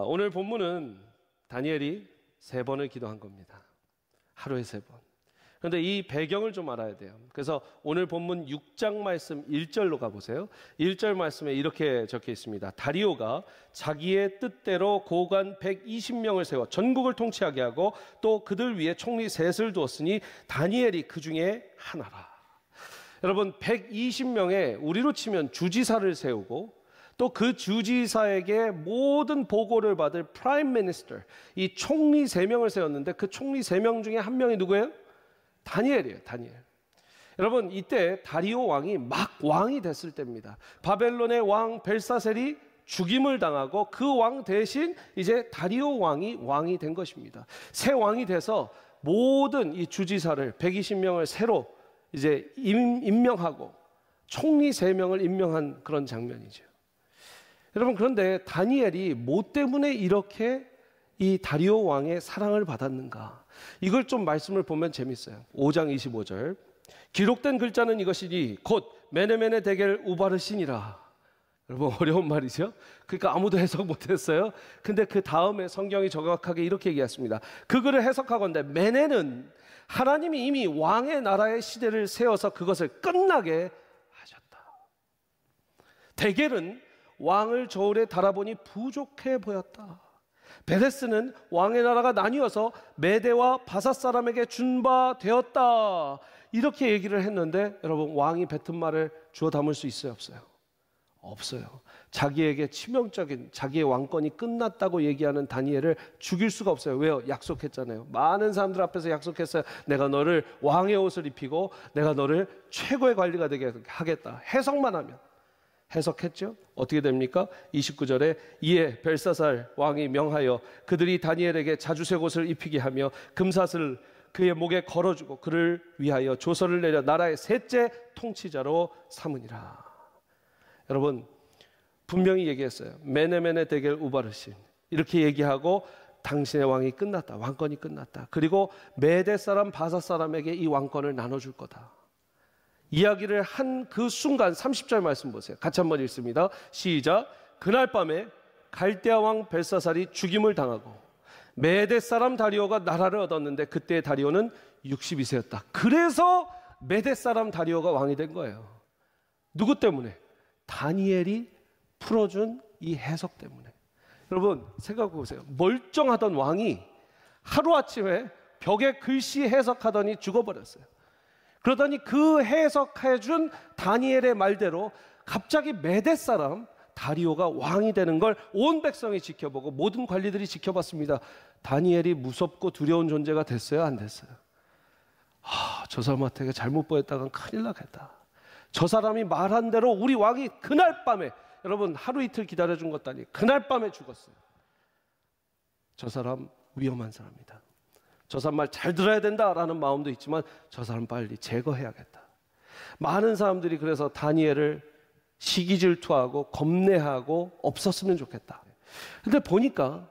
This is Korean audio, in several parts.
오늘 본문은 다니엘이 3번을 기도한 겁니다. 하루에 3번. 그런데 이 배경을 좀 알아야 돼요. 그래서 오늘 본문 6장 말씀 1절로 가보세요. 1절 말씀에 이렇게 적혀 있습니다. 다리오가 자기의 뜻대로 고관 120명을 세워 전국을 통치하게 하고 또 그들 위에 총리 셋을 두었으니 다니엘이 그 중에 하나라. 여러분, 120명의 우리로 치면 주지사를 세우고 또 그 주지사에게 모든 보고를 받을 프라임 미니스터, 이 총리 3명을 세웠는데 그 총리 3명 중에 한 명이 누구예요? 다니엘이에요. 다니엘. 여러분, 이때 다리오 왕이 막 왕이 됐을 때입니다. 바벨론의 왕 벨사셀이 죽임을 당하고 그 왕 대신 이제 다리오 왕이 된 것입니다. 새 왕이 돼서 모든 이 주지사를 120명을 새로 이제 임명하고 총리 3명을 임명한 그런 장면이죠. 여러분, 그런데 다니엘이 뭐 때문에 이렇게 이 다리오 왕의 사랑을 받았는가? 이걸 좀 말씀을 보면 재밌어요. 5장 25절. 기록된 글자는 이것이니 곧 메네메네 데겔 우바르신이라. 여러분, 어려운 말이죠? 그러니까 아무도 해석 못했어요. 근데 그 다음에 성경이 정확하게 이렇게 얘기했습니다. 그 글을 해석하건대 메네는 하나님이 이미 왕의 나라의 시대를 세워서 그것을 끝나게 하셨다. 데겔은 왕을 저울에 달아보니 부족해 보였다. 베레스는 왕의 나라가 나뉘어서 메대와 바사 사람에게 준 바 되었다. 이렇게 얘기를 했는데 여러분, 왕이 뱉은 말을 주워 담을 수 있어요, 없어요? 없어요. 자기에게 치명적인 자기의 왕권이 끝났다고 얘기하는 다니엘을 죽일 수가 없어요. 왜요? 약속했잖아요. 많은 사람들 앞에서 약속했어요. 내가 너를 왕의 옷을 입히고 내가 너를 최고의 관리가 되게 하겠다. 해석만 하면. 해석했죠? 어떻게 됩니까? 29절에 이에 벨사살 왕이 명하여 그들이 다니엘에게 자주색 옷을 입히게 하며 금사슬 그의 목에 걸어주고 그를 위하여 조서를 내려 나라의 셋째 통치자로 삼으니라. 여러분, 분명히 얘기했어요. 메네메네 데겔 우바르신, 이렇게 얘기하고 당신의 왕이 끝났다. 왕권이 끝났다. 그리고 메대 사람 바사 사람에게 이 왕권을 나눠줄 거다. 이야기를 한 그 순간 30절 말씀 보세요. 같이 한번 읽습니다. 시작. 그날 밤에 갈대아 왕 벨사살이 죽임을 당하고 메대 사람 다리오가 나라를 얻었는데 그때 다리오는 62세였다. 그래서 메대 사람 다리오가 왕이 된 거예요. 누구 때문에? 다니엘이 풀어준 이 해석 때문에. 여러분, 생각해 보세요. 멀쩡하던 왕이 하루아침에 벽에 글씨 해석하더니 죽어버렸어요. 그러더니 그 해석해준 다니엘의 말대로 갑자기 메대 사람 다리오가 왕이 되는 걸 온 백성이 지켜보고 모든 관리들이 지켜봤습니다. 다니엘이 무섭고 두려운 존재가 됐어요? 안 됐어요? 저 사람한테 잘못 보였다간 큰일 나겠다. 저 사람이 말한 대로 우리 왕이 그날 밤에, 여러분, 하루 이틀 기다려준 것도 아니에요. 그날 밤에 죽었어요. 저 사람 위험한 사람이다. 저 사람 말 잘 들어야 된다라는 마음도 있지만 저 사람 빨리 제거해야겠다. 많은 사람들이 그래서 다니엘을 시기질투하고 겁내하고 없었으면 좋겠다. 근데 보니까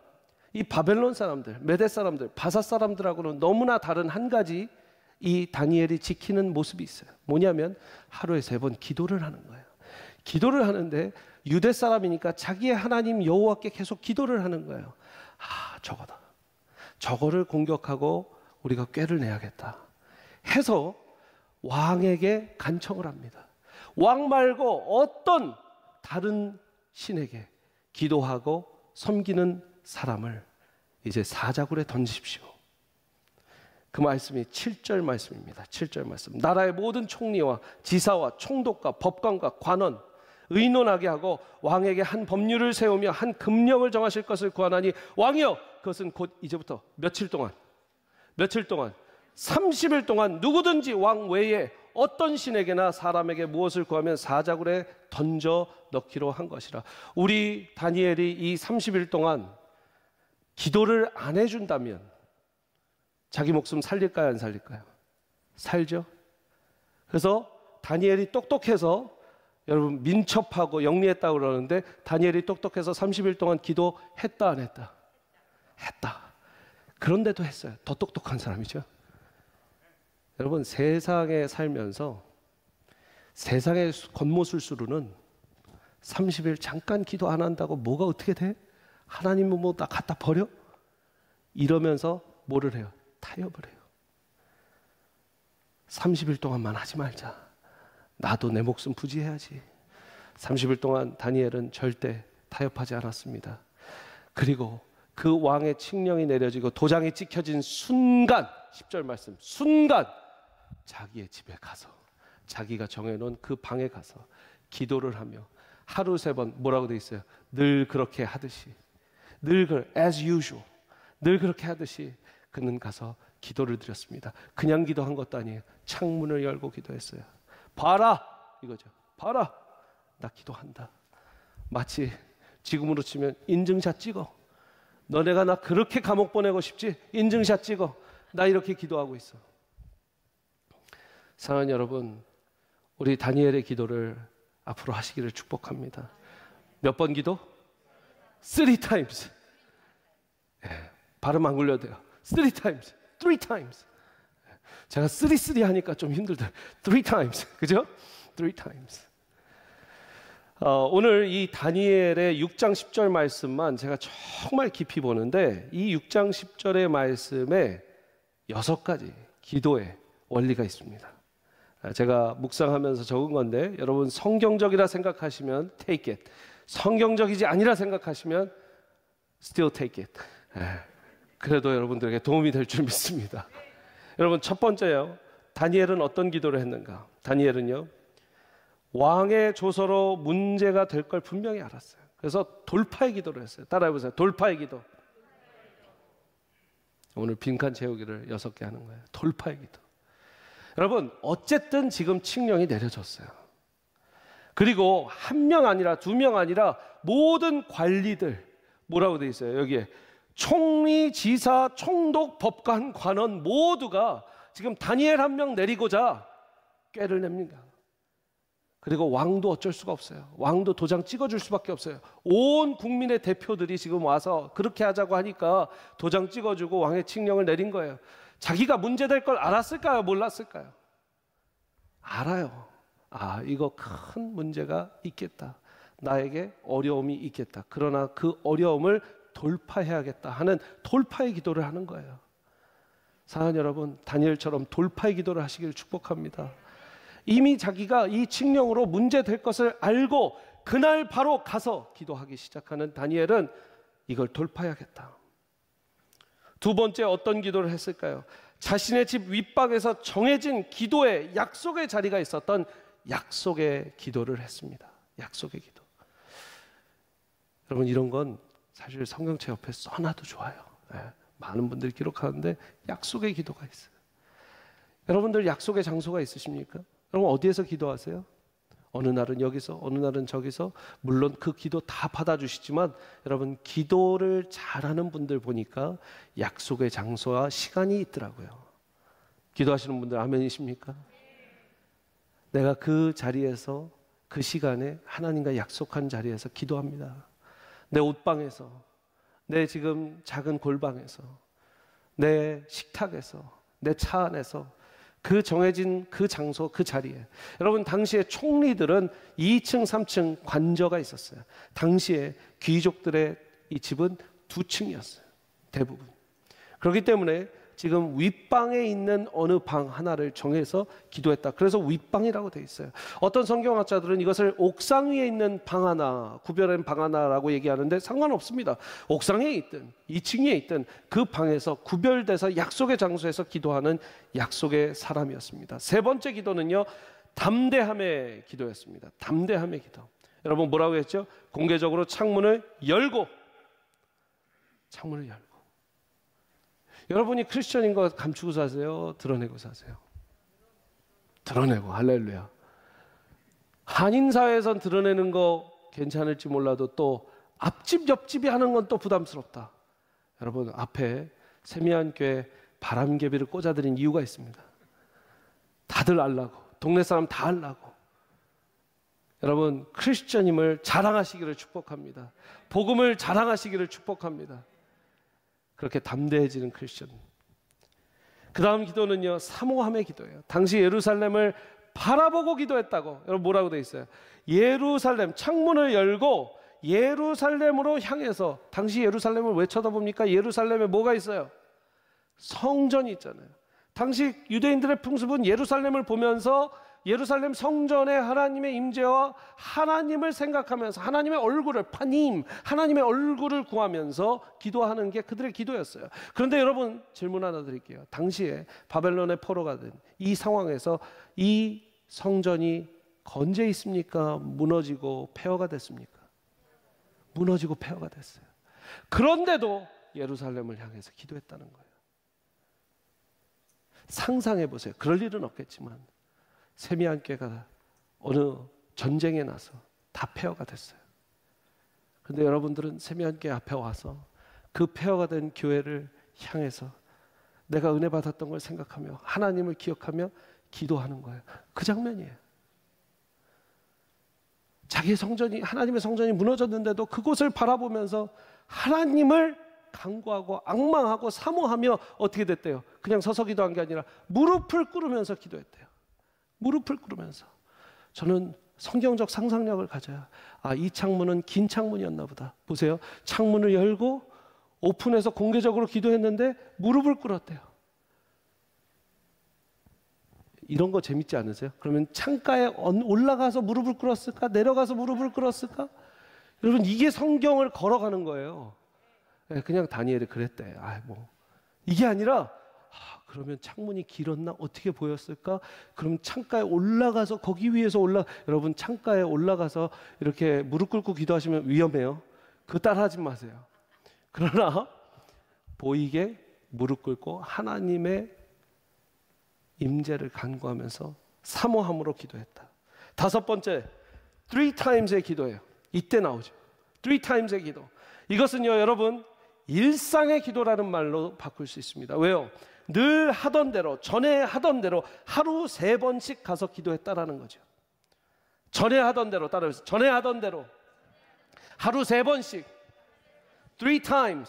이 바벨론 사람들, 메대 사람들, 바사 사람들하고는 너무나 다른 한 가지 이 다니엘이 지키는 모습이 있어요. 뭐냐면 하루에 3번 기도를 하는 거예요. 기도를 하는데 유대 사람이니까 자기의 하나님 여호와께 계속 기도를 하는 거예요. 저거다. 저거를 공격하고 우리가 꾀를 내야겠다 해서 왕에게 간청을 합니다. 왕 말고 어떤 다른 신에게 기도하고 섬기는 사람을 이제 사자굴에 던지십시오. 그 말씀이 7절 말씀입니다. 7절 말씀. 나라의 모든 총리와 지사와 총독과 법관과 관원 의논하게 하고 왕에게 한 법률을 세우며 한 금령을 정하실 것을 구하나니 왕이여, 그것은 곧 이제부터 며칠 동안 30일 동안 누구든지 왕 외에 어떤 신에게나 사람에게 무엇을 구하면 사자굴에 던져 넣기로 한 것이라. 우리 다니엘이 이 30일 동안 기도를 안 해준다면 자기 목숨 살릴까요, 안 살릴까요? 살죠. 그래서 다니엘이 똑똑해서, 여러분, 민첩하고 영리했다고 그러는데 다니엘이 똑똑해서 30일 동안 기도했다, 안 했다? 했다. 그런데도 했어요. 더 똑똑한 사람이죠. 여러분, 세상에 살면서 세상의 겉모술수로는 30일 잠깐 기도 안 한다고 뭐가 어떻게 돼? 하나님은 뭐 나 갖다 버려? 이러면서 뭐를 해요? 타협을 해요. 30일 동안만 하지 말자. 나도 내 목숨 부지해야지. 30일 동안 다니엘은 절대 타협하지 않았습니다. 그리고 그 왕의 칙령이 내려지고 도장이 찍혀진 순간, 10절 말씀, 순간 자기의 집에 가서, 자기가 정해놓은 그 방에 가서 기도를 하며 하루 3번 뭐라고 돼 있어요? 늘 그렇게 하듯이, as usual, 늘 그렇게 하듯이 그는 가서 기도를 드렸습니다. 그냥 기도한 것도 아니에요. 창문을 열고 기도했어요. 봐라, 이거죠. 봐라, 나 기도한다. 마치 지금으로 치면 인증샷 찍어. 너네가 나 그렇게 감옥 보내고 싶지? 인증샷 찍어. 나 이렇게 기도하고 있어. 사랑하는 여러분, 우리 다니엘의 기도를 앞으로 하시기를 축복합니다. 몇 번 기도? 3 times. 발음 안 굴려도 돼요. 3 times. 3 times. 제가 3 하니까 좀 힘들다. 3 times. 그죠? 3 times. 오늘 이 다니엘의 6장 10절 말씀만 제가 정말 깊이 보는데, 이 6장 10절의 말씀에 6가지 기도의 원리가 있습니다. 제가 묵상하면서 적은 건데, 여러분 성경적이라 생각하시면 take it, 성경적이지 아니라 생각하시면 still take it. 그래도 여러분들에게 도움이 될 줄 믿습니다. 여러분, 첫 번째요, 다니엘은 어떤 기도를 했는가? 다니엘은요, 왕의 조서로 문제가 될 걸 분명히 알았어요. 그래서 돌파의 기도를 했어요. 따라해보세요. 돌파의 기도. 오늘 빈칸 채우기를 6개 하는 거예요. 돌파의 기도. 여러분, 어쨌든 지금 칙령이 내려졌어요. 그리고 1명 아니라 2명 아니라 모든 관리들, 뭐라고 돼 있어요? 여기에 총리, 지사, 총독, 법관, 관원 모두가 지금 다니엘 1명 내리고자 꾀를 냅니다. 그리고 왕도 어쩔 수가 없어요. 왕도 도장 찍어줄 수밖에 없어요. 온 국민의 대표들이 지금 와서 그렇게 하자고 하니까 도장 찍어주고 왕의 칙령을 내린 거예요. 자기가 문제될 걸 알았을까요? 몰랐을까요? 알아요. 아, 이거 큰 문제가 있겠다. 나에게 어려움이 있겠다. 그러나 그 어려움을 돌파해야겠다 하는 돌파의 기도를 하는 거예요. 사랑하는 여러분, 다니엘처럼 돌파의 기도를 하시길 축복합니다. 이미 자기가 이 칙령으로 문제될 것을 알고 그날 바로 가서 기도하기 시작하는 다니엘은 이걸 돌파해야겠다. 2번째, 어떤 기도를 했을까요? 자신의 집 윗방에서 정해진 기도의 약속의 자리가 있었던 약속의 기도를 했습니다. 약속의 기도. 여러분, 이런 건 사실 성경책 옆에 써놔도 좋아요. 많은 분들이 기록하는데 약속의 기도가 있어요. 여러분들 약속의 장소가 있으십니까? 여러분, 어디에서 기도하세요? 어느 날은 여기서, 어느 날은 저기서. 물론 그 기도 다 받아주시지만, 여러분, 기도를 잘하는 분들 보니까 약속의 장소와 시간이 있더라고요. 기도하시는 분들 아멘이십니까? 내가 그 자리에서, 그 시간에 하나님과 약속한 자리에서 기도합니다. 내 옷방에서, 내 지금 작은 골방에서, 내 식탁에서, 내 차 안에서, 그 정해진 그 장소, 그 자리에. 여러분, 당시에 총리들은 2층, 3층 관저가 있었어요. 당시에 귀족들의 이 집은 2층이었어요. 대부분. 그렇기 때문에 지금 윗방에 있는 어느 방 하나를 정해서 기도했다. 그래서 윗방이라고 되어 있어요. 어떤 성경학자들은 이것을 옥상 위에 있는 방 하나, 구별된 방 하나라고 얘기하는데 상관없습니다. 옥상에 있든 2층에 있든 그 방에서 구별돼서 약속의 장소에서 기도하는 약속의 사람이었습니다. 3번째 기도는요, 담대함의 기도였습니다. 담대함의 기도. 여러분, 뭐라고 했죠? 공개적으로 창문을 열고, 창문을 열고. 여러분이 크리스천인 거 감추고 사세요? 드러내고 사세요? 드러내고. 할렐루야. 한인사회에선 드러내는 거 괜찮을지 몰라도 또 앞집 옆집이 하는 건 또 부담스럽다. 여러분, 앞에 세미안교회 바람개비를 꽂아드린 이유가 있습니다. 다들 알라고, 동네 사람 다 알라고. 여러분, 크리스천임을 자랑하시기를 축복합니다. 복음을 자랑하시기를 축복합니다. 그렇게 담대해지는 크리스천. 그 다음 기도는요, 사모함의 기도예요. 당시 예루살렘을 바라보고 기도했다고. 여러분, 뭐라고 되어 있어요? 예루살렘, 창문을 열고 예루살렘으로 향해서, 당시 예루살렘을 왜 쳐다봅니까? 예루살렘에 뭐가 있어요? 성전이 있잖아요. 당시 유대인들의 풍습은 예루살렘을 보면서 예루살렘 성전에 하나님의 임재와 하나님을 생각하면서 하나님의 얼굴을, 파님, 하나님의 얼굴을 구하면서 기도하는 게 그들의 기도였어요. 그런데 여러분, 질문 하나 드릴게요. 당시에 바벨론의 포로가 된 이 상황에서 이 성전이 건재 있습니까? 무너지고 폐허가 됐습니까? 무너지고 폐허가 됐어요. 그런데도 예루살렘을 향해서 기도했다는 거예요. 상상해 보세요. 그럴 일은 없겠지만 세미안교회가 어느 전쟁에 나서 다 폐허가 됐어요. 그런데 여러분들은 세미안교회 앞에 와서 그 폐허가 된 교회를 향해서 내가 은혜 받았던 걸 생각하며 하나님을 기억하며 기도하는 거예요. 그 장면이에요. 자기의 성전이, 하나님의 성전이 무너졌는데도 그곳을 바라보면서 하나님을 간구하고 앙망하고 사모하며 어떻게 됐대요? 그냥 서서 기도한 게 아니라 무릎을 꿇으면서 기도했대요. 무릎을 꿇으면서. 저는 성경적 상상력을 가져야, 이 창문은 긴 창문이었나 보다. 보세요. 창문을 열고 오픈해서 공개적으로 기도했는데 무릎을 꿇었대요. 이런 거 재밌지 않으세요? 그러면 창가에 올라가서 무릎을 꿇었을까? 내려가서 무릎을 꿇었을까? 여러분, 이게 성경을 걸어가는 거예요. 그냥 다니엘이 그랬대. 이게 아니라 그러면 창문이 길었나? 어떻게 보였을까? 그럼 창가에 올라가서 거기 위에서 여러분, 창가에 올라가서 이렇게 무릎 꿇고 기도하시면 위험해요. 그거 따라하지 마세요. 그러나 보이게 무릎 꿇고 하나님의 임재를 간구하면서 사모함으로 기도했다. 다섯 번째, 3times의 기도예요. 이때 나오죠. 3times의 기도. 이것은요, 여러분, 일상의 기도라는 말로 바꿀 수 있습니다. 왜요? 늘 하던 대로, 전에 하던 대로 하루 3번씩 가서 기도했다라는 거죠. 전에 하던 대로, 따라해서 전에 하던 대로 하루 3번씩 3times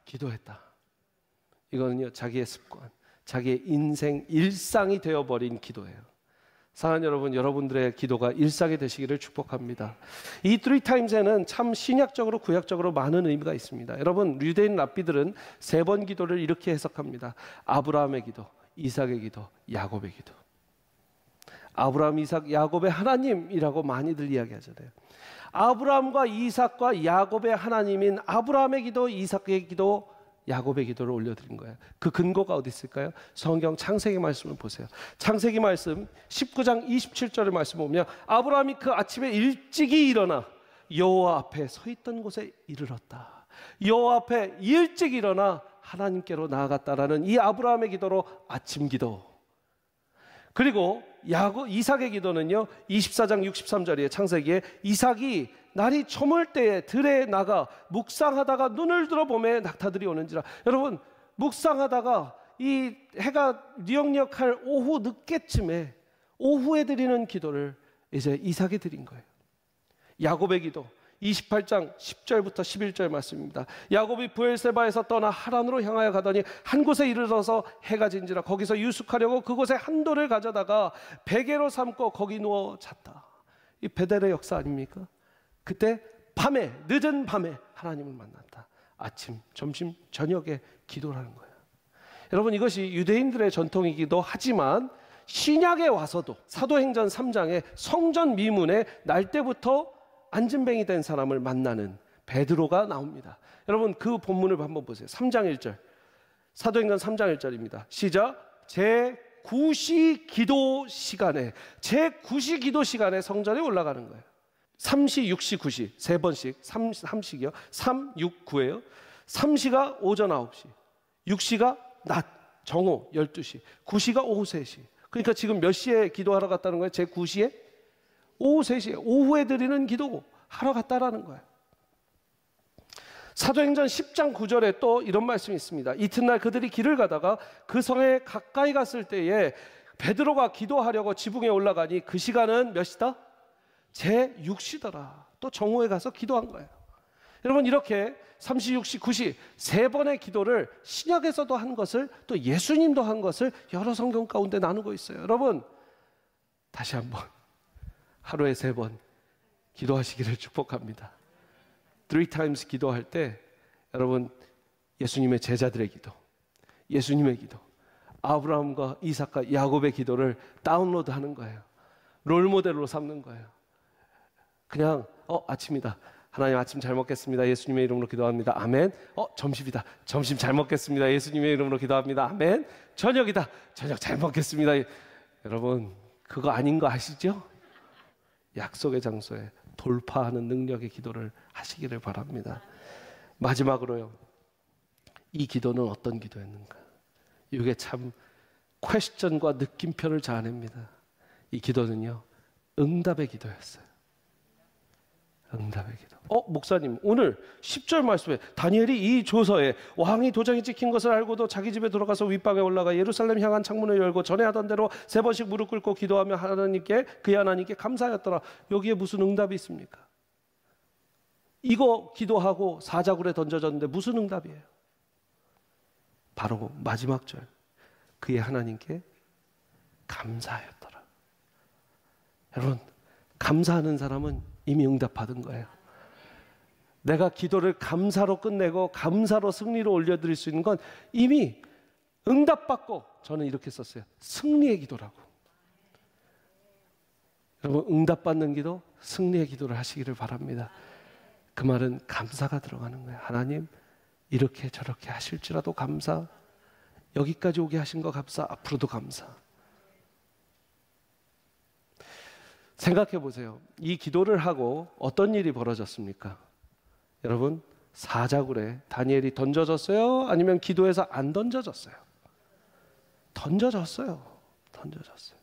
기도했다. 이거는요, 자기의 습관, 자기의 인생 일상이 되어버린 기도예요. 사랑하는 여러분, 여러분들의 기도가 일상이 되시기를 축복합니다. 이 3times에는 참 신약적으로 구약적으로 많은 의미가 있습니다. 여러분, 유대인 랍비들은 3번 기도를 이렇게 해석합니다. 아브라함의 기도, 이삭의 기도, 야곱의 기도. 아브라함, 이삭, 야곱의 하나님이라고 많이들 이야기하잖아요. 아브라함과 이삭과 야곱의 하나님인 아브라함의 기도, 이삭의 기도, 야곱의 기도를 올려드린 거예요. 그 근거가 어디 있을까요? 성경 창세기 말씀을 보세요. 창세기 말씀 19장 27절의 말씀 보면 아브라함이 그 아침에 일찍이 일어나 여호와 앞에 서 있던 곳에 이르렀다. 여호와 앞에 일찍 일어나 하나님께로 나아갔다라는 이 아브라함의 기도로 아침 기도. 그리고 이삭의 기도는요, 24장 63절이에요. 창세기에 이삭이 날이 저물 때에 들에 나가 묵상하다가 눈을 들어보매 낙타들이 오는지라. 여러분, 묵상하다가 이 해가 뉘역뉘역할 오후 늦게쯤에 오후에 드리는 기도를 이제 이삭이 드린 거예요. 야곱의 기도 28장 10절부터 11절 말씀입니다. 야곱이 브엘세바에서 떠나 하란으로 향하여 가더니 한 곳에 이르러서 해가 진지라. 거기서 유숙하려고 그곳에 한 돌을 가져다가 베개로 삼고 거기 누워 잤다. 이 베델의 역사 아닙니까? 그때 밤에, 늦은 밤에 하나님을 만났다. 아침, 점심, 저녁에 기도를 하는 거예요. 여러분, 이것이 유대인들의 전통이기도 하지만 신약에 와서도 사도행전 3장에 성전 미문에 날 때부터 안진뱅이 된 사람을 만나는 베드로가 나옵니다. 여러분, 그 본문을 한번 보세요. 3장 1절, 사도행전 3장 1절입니다. 시작. 제9시 기도 시간에, 제9시 기도 시간에 성전에 올라가는 거예요. 3시, 6시, 9시 세 번씩. 3시요. 3, 6, 9예요. 3시가 오전 9시, 6시가 낮 정오 12시, 9시가 오후 3시. 그러니까 지금 몇 시에 기도하러 갔다는 거예요? 제9시에? 오후 3시에 오후에 드리는 기도 하러 갔다라는 거예요. 사도행전 10장 9절에 또 이런 말씀이 있습니다. 이튿날 그들이 길을 가다가 그 성에 가까이 갔을 때에 베드로가 기도하려고 지붕에 올라가니 그 시간은 몇 시다? 제6시더라. 또 정오에 가서 기도한 거예요. 여러분, 이렇게 3시, 6시, 9시 세 번의 기도를 신약에서도 한 것을, 또 예수님도 한 것을 여러 성경 가운데 나누고 있어요. 여러분, 다시 한번 하루에 3번 기도하시기를 축복합니다. three times 기도할 때 여러분 예수님의 제자들의 기도, 예수님의 기도, 아브라함과 이삭과 야곱의 기도를 다운로드하는 거예요. 롤모델로 삼는 거예요. 그냥 아침이다. 하나님 아침 잘 먹겠습니다. 예수님의 이름으로 기도합니다. 아멘. 점심이다. 점심 잘 먹겠습니다. 예수님의 이름으로 기도합니다. 아멘. 저녁이다. 저녁 잘 먹겠습니다. 여러분 그거 아닌 거 아시죠? 약속의 장소에 돌파하는 능력의 기도를 하시기를 바랍니다. 마지막으로요. 이 기도는 어떤 기도였는가? 이게 참 퀘스천과 느낌표를 자아냅니다. 이 기도는요. 응답의 기도였어요. 응답의 기도. 목사님 오늘 10절 말씀에 다니엘이 이 조서에 왕이 도장이 찍힌 것을 알고도 자기 집에 돌아가서 윗방에 올라가 예루살렘 향한 창문을 열고 전에 하던 대로 3번씩 무릎 꿇고 기도하며 그의 하나님께 감사하였더라. 여기에 무슨 응답이 있습니까? 이거 기도하고 사자굴에 던져졌는데 무슨 응답이에요? 바로 마지막 절. 그의 하나님께 감사하였더라. 여러분 감사하는 사람은 이미 응답받은 거예요. 내가 기도를 감사로 끝내고 감사로 승리로 올려드릴 수 있는 건 이미 응답받고, 저는 이렇게 썼어요. 승리의 기도라고. 여러분 응답받는 기도, 승리의 기도를 하시기를 바랍니다. 그 말은 감사가 들어가는 거예요. 하나님 이렇게 저렇게 하실지라도 감사, 여기까지 오게 하신 거 감사, 앞으로도 감사. 생각해 보세요. 이 기도를 하고 어떤 일이 벌어졌습니까? 여러분 사자굴에 다니엘이 던져졌어요? 아니면 기도해서 안 던져졌어요? 던져졌어요. 던져졌어요.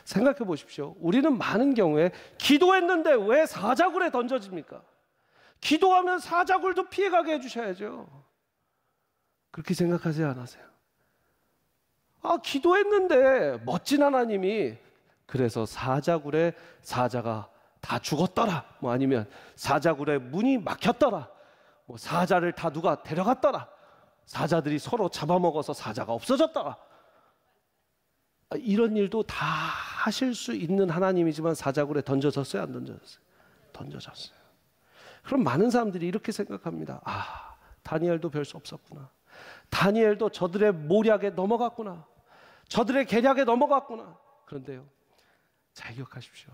생각해 보십시오. 우리는 많은 경우에 기도했는데 왜 사자굴에 던져집니까? 기도하면 사자굴도 피해가게 해주셔야죠. 그렇게 생각하지 않으세요? 기도했는데 멋진 하나님이 그래서 사자굴에 사자가 다 죽었더라, 아니면 사자굴에 문이 막혔더라, 사자를 다 누가 데려갔더라, 사자들이 서로 잡아먹어서 사자가 없어졌더라, 이런 일도 다 하실 수 있는 하나님이지만 사자굴에 던져졌어요? 안 던져졌어요? 던져졌어요. 그럼 많은 사람들이 이렇게 생각합니다. 다니엘도 별 수 없었구나. 다니엘도 저들의 모략에 넘어갔구나. 저들의 계략에 넘어갔구나. 그런데요, 잘 기억하십시오.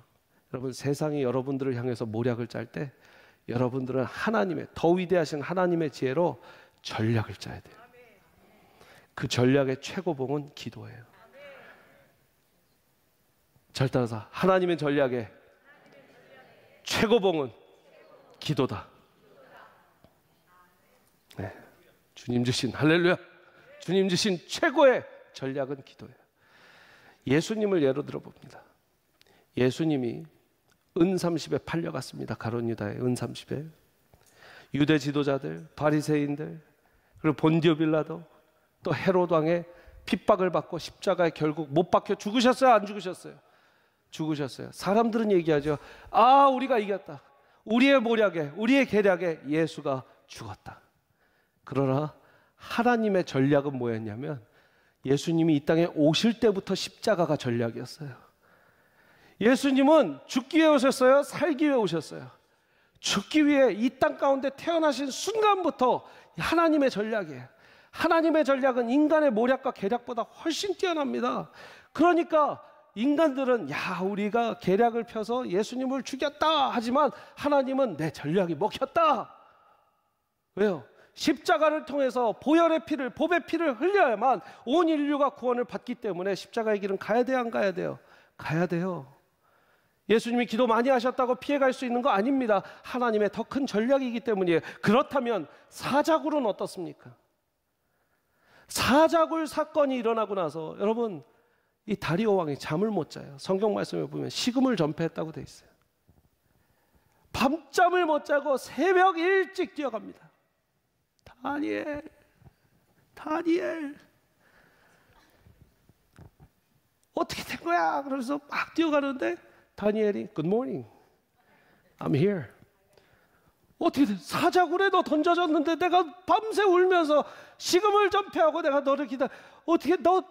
여러분 세상이 여러분들을 향해서 모략을 짤 때 여러분들은 하나님의, 더 위대하신 하나님의 지혜로 전략을 짜야 돼요. 그 전략의 최고봉은 기도예요. 절 따라서 하나님의 전략의 최고봉은 기도다. 네. 주님 주신, 할렐루야, 주님 주신 최고의 전략은 기도예요. 예수님을 예로 들어봅니다. 예수님이 은 30에 팔려갔습니다. 가룟 유다의 은 30에 유대 지도자들, 바리새인들, 그리고 본디오 빌라도, 또 헤롯 왕의 핍박을 받고 십자가에 결국 못 박혀 죽으셨어요? 안 죽으셨어요? 죽으셨어요. 사람들은 얘기하죠. 우리가 이겼다. 우리의 모략에, 우리의 계략에 예수가 죽었다. 그러나 하나님의 전략은 뭐였냐면 예수님이 이 땅에 오실 때부터 십자가가 전략이었어요. 예수님은 죽기 위해 오셨어요? 살기 위해 오셨어요? 죽기 위해 이 땅 가운데 태어나신 순간부터 하나님의 전략이에요. 하나님의 전략은 인간의 모략과 계략보다 훨씬 뛰어납니다. 그러니까 인간들은 우리가 계략을 펴서 예수님을 죽였다 하지만 하나님은 내 전략이 먹혔다. 왜요? 십자가를 통해서 보혈의 피를, 법의 피를 흘려야만 온 인류가 구원을 받기 때문에 십자가의 길은 가야 돼요? 안 가야 돼요? 가야 돼요. 예수님이 기도 많이 하셨다고 피해갈 수 있는 거 아닙니다. 하나님의 더 큰 전략이기 때문이에요. 그렇다면 사자굴은 어떻습니까? 사자굴 사건이 일어나고 나서 여러분 이 다리오 왕이 잠을 못 자요. 성경 말씀에 보면 식음을 전폐했다고 돼 있어요. 밤잠을 못 자고 새벽 일찍 뛰어갑니다. 다니엘 어떻게 된 거야? 그래서 막 뛰어가는데 다니엘이 Good morning, I'm here. 어떻게 돼? 사자굴에도 던져졌는데 내가 밤새 울면서 식음을 전폐하고 내가 너를 기다려. 어떻게 너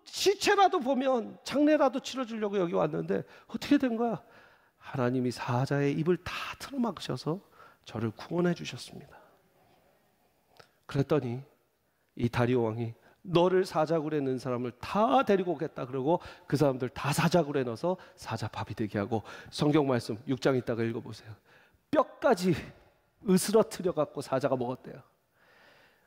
시체라도 보면 장례라도 치러주려고 여기 왔는데 어떻게 된 거야? 하나님이 사자의 입을 다 틀어막으셔서 저를 구원해 주셨습니다. 그랬더니 이 다리오 왕이 너를 사자굴에 넣은 사람을 다 데리고 오겠다 그러고 그 사람들 다 사자굴에 넣어서 사자밥이 되게 하고, 성경 말씀 6장 있다가 읽어보세요. 뼈까지 으스러뜨려 갖고 사자가 먹었대요.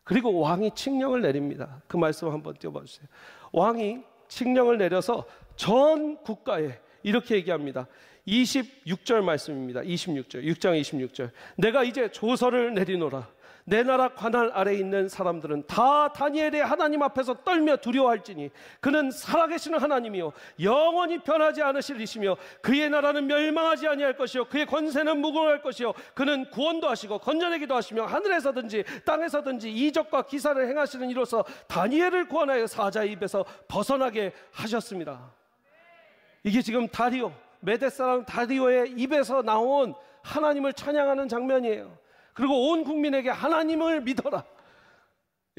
그리고 왕이 칙령을 내립니다. 그 말씀 한번 띄워봐 주세요. 왕이 칙령을 내려서 전 국가에 이렇게 얘기합니다. 26절 말씀입니다. 26절, 6장 26절. 내가 이제 조서를 내리노라. 내 나라 관할 아래에 있는 사람들은 다 다니엘의 하나님 앞에서 떨며 두려워할지니 그는 살아계시는 하나님이요 영원히 변하지 않으실 이시며 그의 나라는 멸망하지 아니할 것이요 그의 권세는 무궁할 것이요 그는 구원도 하시고 건져내기도 하시며 하늘에서든지 땅에서든지 이적과 기사를 행하시는 이로서 다니엘을 구원하여 사자의 입에서 벗어나게 하셨습니다. 이게 지금 다리오, 메대 사람 다리오의 입에서 나온 하나님을 찬양하는 장면이에요. 그리고 온 국민에게 하나님을 믿어라.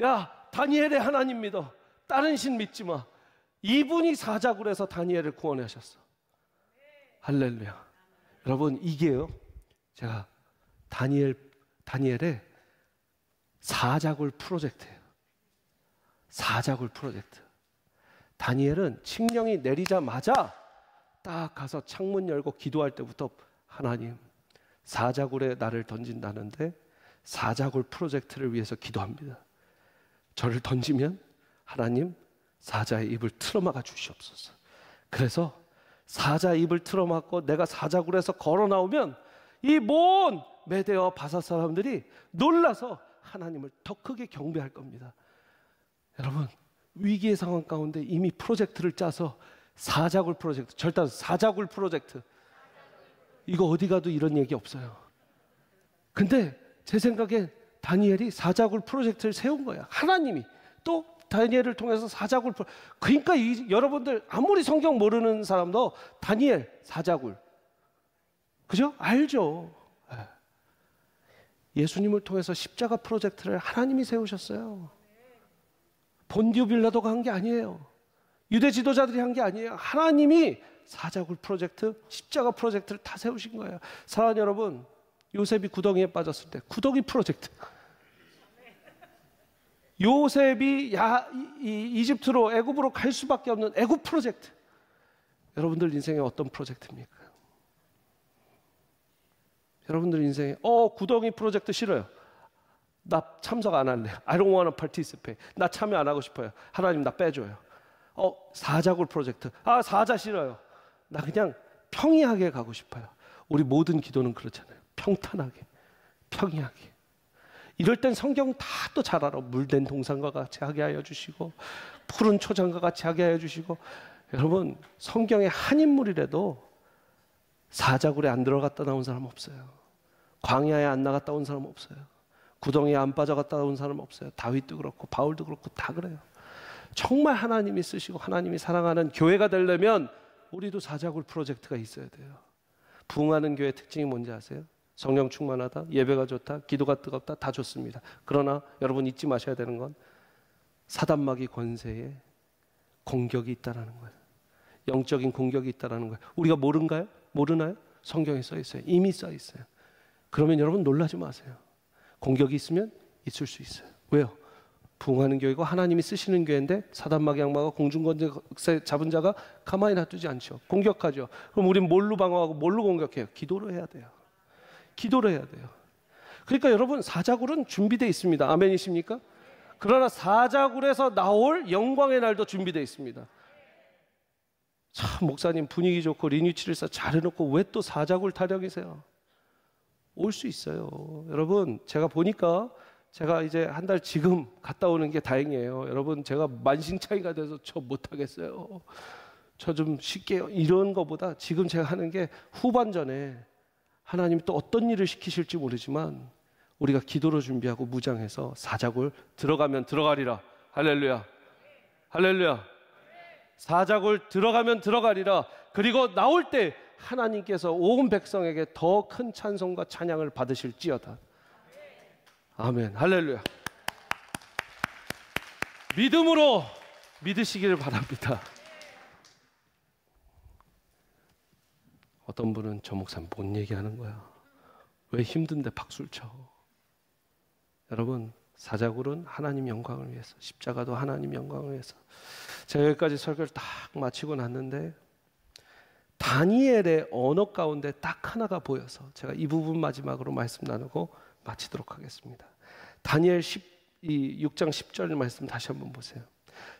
야, 다니엘의 하나님 믿어. 다른 신 믿지 마. 이분이 사자굴에서 다니엘을 구원하셨어. 할렐루야. 여러분, 이게요, 제가 다니엘의 사자굴 프로젝트예요. 사자굴 프로젝트. 다니엘은 칙령이 내리자마자 딱 가서 창문 열고 기도할 때부터 하나님, 사자굴에 나를 던진다는데 사자굴 프로젝트를 위해서 기도합니다. 저를 던지면 하나님 사자의 입을 틀어막아 주시옵소서. 그래서 사자의 입을 틀어막고 내가 사자굴에서 걸어 나오면 이 먼 메대와 바사 사람들이 놀라서 하나님을 더 크게 경배할 겁니다. 여러분, 위기의 상황 가운데 이미 프로젝트를 짜서 사자굴 프로젝트, 절단 사자굴 프로젝트, 이거 어디 가도 이런 얘기 없어요. 근데 제 생각에 다니엘이 사자굴 프로젝트를 세운 거야. 하나님이 또 다니엘을 통해서 사자굴 그러니까 여러분들 아무리 성경 모르는 사람도 다니엘 사자굴, 그죠? 알죠? 예수님을 통해서 십자가 프로젝트를 하나님이 세우셨어요. 본디오 빌라도가 한 게 아니에요. 유대 지도자들이 한 게 아니에요. 하나님이 사자굴 프로젝트, 십자가 프로젝트를 다 세우신 거예요. 사랑하는 여러분, 요셉이 구덩이에 빠졌을 때 구덩이 프로젝트, 요셉이 이집트로 애굽으로 갈 수밖에 없는 애굽 프로젝트, 여러분들 인생에 어떤 프로젝트입니까? 여러분들 인생에 구덩이 프로젝트 싫어요. 나 참석 안 할래. I don't want to participate. 나 참여 안 하고 싶어요. 하나님 나 빼줘요. 사자굴 프로젝트. 사자 싫어요. 나 그냥 평이하게 가고 싶어요. 우리 모든 기도는 그렇잖아요. 평탄하게, 평이하게. 이럴 땐 성경 다 또 잘 알아. 물된 동산과 같이 하게 하여 주시고 푸른 초장과 같이 하게 하여 주시고. 여러분, 성경의 한 인물이라도 사자굴에 안 들어갔다 나온 사람 없어요. 광야에 안 나갔다 온 사람 없어요. 구덩이에 안 빠져갔다 온 사람 없어요. 다윗도 그렇고 바울도 그렇고 다 그래요. 정말 하나님이 쓰시고 하나님이 사랑하는 교회가 되려면 우리도 사자굴 프로젝트가 있어야 돼요. 부흥하는 교회의 특징이 뭔지 아세요? 성령 충만하다, 예배가 좋다, 기도가 뜨겁다, 다 좋습니다. 그러나 여러분 잊지 마셔야 되는 건 사단마귀 권세에 공격이 있다라는 거예요. 영적인 공격이 있다라는 거예요. 우리가 모른가요? 모르나요? 성경에 써 있어요. 이미 써 있어요. 그러면 여러분 놀라지 마세요. 공격이 있으면 있을 수 있어요. 왜요? 부흥하는 교회고 하나님이 쓰시는 교회인데 사단마귀 악마가 공중권세 잡은 자가 가만히 놔두지 않죠. 공격하죠. 그럼 우린 뭘로 방어하고 뭘로 공격해요? 기도로 해야 돼요. 기도로 해야 돼요. 그러니까 여러분, 사자굴은 준비되어 있습니다. 아멘이십니까? 그러나 사자굴에서 나올 영광의 날도 준비되어 있습니다. 참, 목사님 분위기 좋고 리뉴치를서 잘해놓고 왜 또 사자굴 타령이세요? 올 수 있어요. 여러분, 제가 보니까 제가 이제 한 달 지금 갔다 오는 게 다행이에요. 여러분, 제가 만신창이가 돼서 저 못하겠어요. 저 좀 쉽게 이런 거보다 지금 제가 하는 게 후반전에 하나님이 또 어떤 일을 시키실지 모르지만 우리가 기도로 준비하고 무장해서 사자굴 들어가면 들어가리라. 할렐루야. 할렐루야. 사자굴 들어가면 들어가리라. 그리고 나올 때 하나님께서 온 백성에게 더 큰 찬송과 찬양을 받으실지어다. 아멘. 할렐루야. 믿음으로 믿으시기를 바랍니다. 어떤 분은 저 목사님 뭔 얘기하는 거야? 왜 힘든데 박수를 쳐? 여러분, 사자굴은 하나님 영광을 위해서, 십자가도 하나님 영광을 위해서. 제가 여기까지 설교를 딱 마치고 났는데 다니엘의 언어 가운데 딱 하나가 보여서 제가 이 부분 마지막으로 말씀 나누고 마치도록 하겠습니다. 다니엘 6장 10절 말씀 다시 한번 보세요.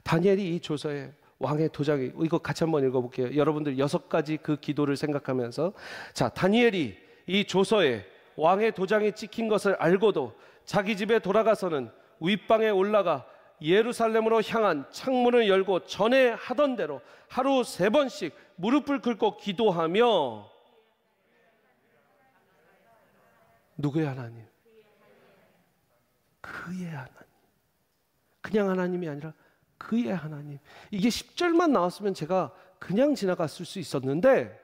다니엘이 이 조서에 왕의 도장이, 이거 같이 한번 읽어볼게요. 여러분들 6가지 그 기도를 생각하면서, 자, 다니엘이 이 조서에 왕의 도장이 찍힌 것을 알고도 자기 집에 돌아가서는 윗방에 올라가 예루살렘으로 향한 창문을 열고 전에 하던 대로 하루 3번씩 무릎을 꿇고 기도하며, 누구의 하나님? 그의 하나님. 그냥 하나님이 아니라 그의 하나님. 이게 10절만 나왔으면 제가 그냥 지나갔을 수 있었는데,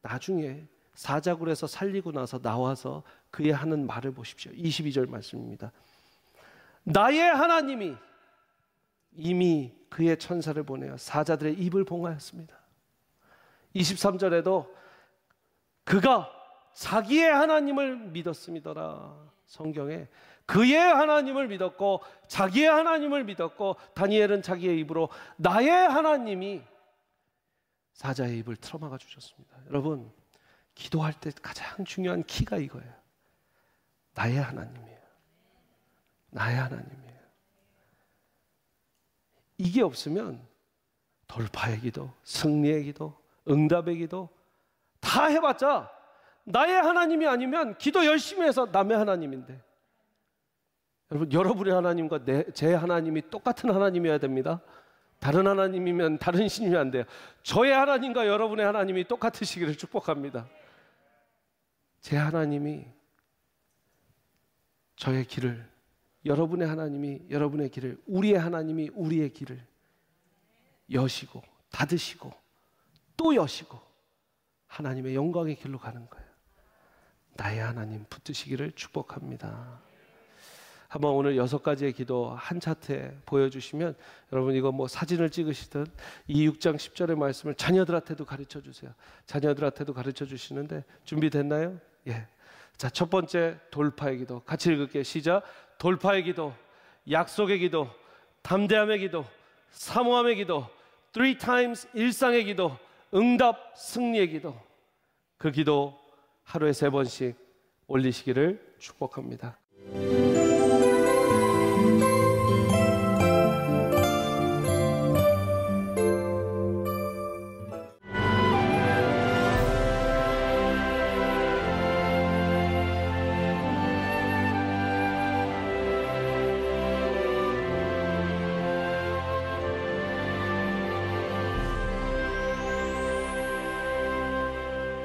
나중에 사자굴에서 살리고 나서 나와서 그의 하는 말을 보십시오. 22절 말씀입니다. 나의 하나님이 이미 그의 천사를 보내어 사자들의 입을 봉하였습니다. 23절에도 그가 자기의 하나님을 믿었음이더라. 성경에 그의 하나님을 믿었고 자기의 하나님을 믿었고, 다니엘은 자기의 입으로 나의 하나님이 사자의 입을 틀어막아 주셨습니다. 여러분, 기도할 때 가장 중요한 키가 이거예요. 나의 하나님이에요. 나의 하나님이에요. 이게 없으면 돌파의 기도, 승리의 기도, 응답의 기도 다 해봤자 나의 하나님이 아니면 기도 열심히 해서 남의 하나님인데, 여러분, 여러분의 하나님과 제 하나님이 똑같은 하나님이어야 됩니다. 다른 하나님이면 다른 신이면 안 돼요. 저의 하나님과 여러분의 하나님이 똑같으시기를 축복합니다. 제 하나님이 저의 길을, 여러분의 하나님이 여러분의 길을, 우리의 하나님이 우리의 길을 여시고 닫으시고 또 여시고 하나님의 영광의 길로 가는 거예요. 나의 하나님 붙드시기를 축복합니다. 한번 오늘 6가지의 기도 한 차트에 보여주시면, 여러분 이거 뭐 사진을 찍으시든 이 6장 10절의 말씀을 자녀들한테도 가르쳐 주세요. 자녀들한테도 가르쳐 주시는데, 준비됐나요? 예. 자, 첫 번째 돌파의 기도 같이 읽을게요. 시작. 돌파의 기도, 약속의 기도, 담대함의 기도, 사모함의 기도, 3 times 일상의 기도, 응답 승리의 기도. 그 기도 하루에 3번씩 올리시기를 축복합니다.